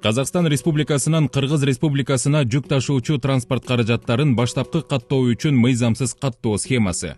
Казакстан Республикасынан Кыргыз Республикасына жүк ташуучу транспорт каражаттарын баштапкы каттоо үчүн мыйзамсыз каттоо схемасы.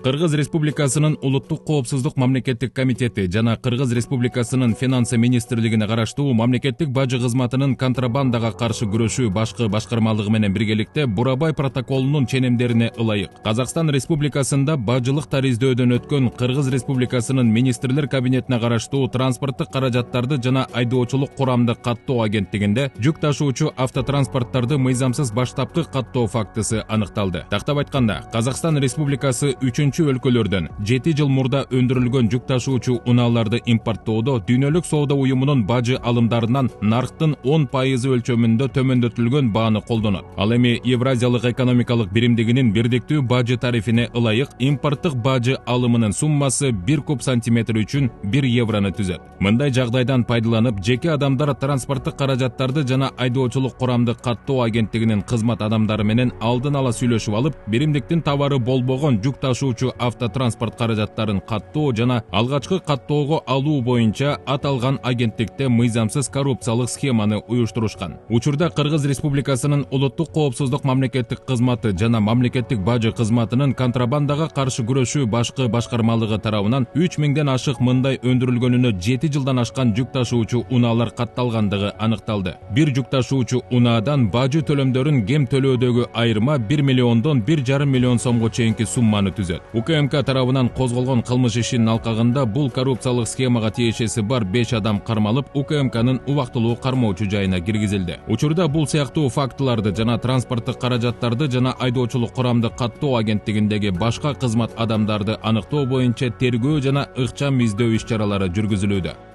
Кыргыз Республикасынын Улуттук коопсуздук мамлекеттик комитети жана Кыргыз Республикасынын Финансы министрлигине караштуу мамлекеттик бажы кызматынын контрабандага каршы күрөшүү башкы башкармалыгы менен биргеликте Бурабай протоколунун ченемдерине ылайык Казакстан Республикасында бажылык тариздөөдөн өткөн Кыргыз Республикасынын министрлер кабинетине караштуу транспорттук каражаттарды жана айдоочулук курамды каттоо агенттигинде жүк ташуучу автотранспорттарды мыйзамсыз баштапкы каттоо фактысы аныкталды. Тактап айтканда, Казакстан Республикасы өлкөлөрдөн 7 жыл мурда өндүрүлгөн жүк ташуучу унааларды импорттоодо дүйнөлүк соода уюмунун бажы алымдарынан нарктын 10% өлчөмүндө төмөндөтүлгөн бааны колдонот. Ал эми Евразиялык экономикалык биримдигинин бирдиктүү бажы тарифине ылайык импорттук бажы алымынын суммасы 1 куб сантиметр үчүн 1 евроны түзөт. Мындай жагдайдан пайдаланып, жеке адамдар транспорттук каражаттарды жана айдоочулук курамды каттоо агенттигинин кызмат адамдары менен алдын ала сүйлөшүп алып, биримдиктин товары болбогон жүк ташуучу автотранспорт каражаттарын каттоо жана алгачкы каттоого алуу боюнча аталган агенттикте мыйзамсыз коррупциялык схеманы уюштурушкан. Учурда Кыргыз Республикасынын Улуттук коопсуздук мамлекеттик кызматы жана мамлекеттик бажы кызматынын контрабандага каршы күрөшүү башкы башкармалыгы тарабынан 3000ден ашык мындай өндүрүлгөнүнө 7 жылдан ашкан жүк ташуучу унаалар катталгандыгы аныкталды. Бир жүк ташуучу унаадан бажы төлөмдөрүн кем төлөөдөгү айырма 1 миллиондон 1,5 миллион сомго чейинки сумманы түзөт. УКМК тарабынан козголгон кылмыш ишинин алкагында бул коррупциялык схемага тиешеси бар 5 адам кармалып, УКМКнын убактылуу кармоочу жайына киргизилди. Учурда бул сыяктуу фактыларды жана транспорттук каражаттарды жана айдоочулук курамды каттоо агенттигиндеги башка кызмат адамдарды аныктоо боюнча тергөө жана ыкчам издөө иш-чаралары жүргүзүлүүдө.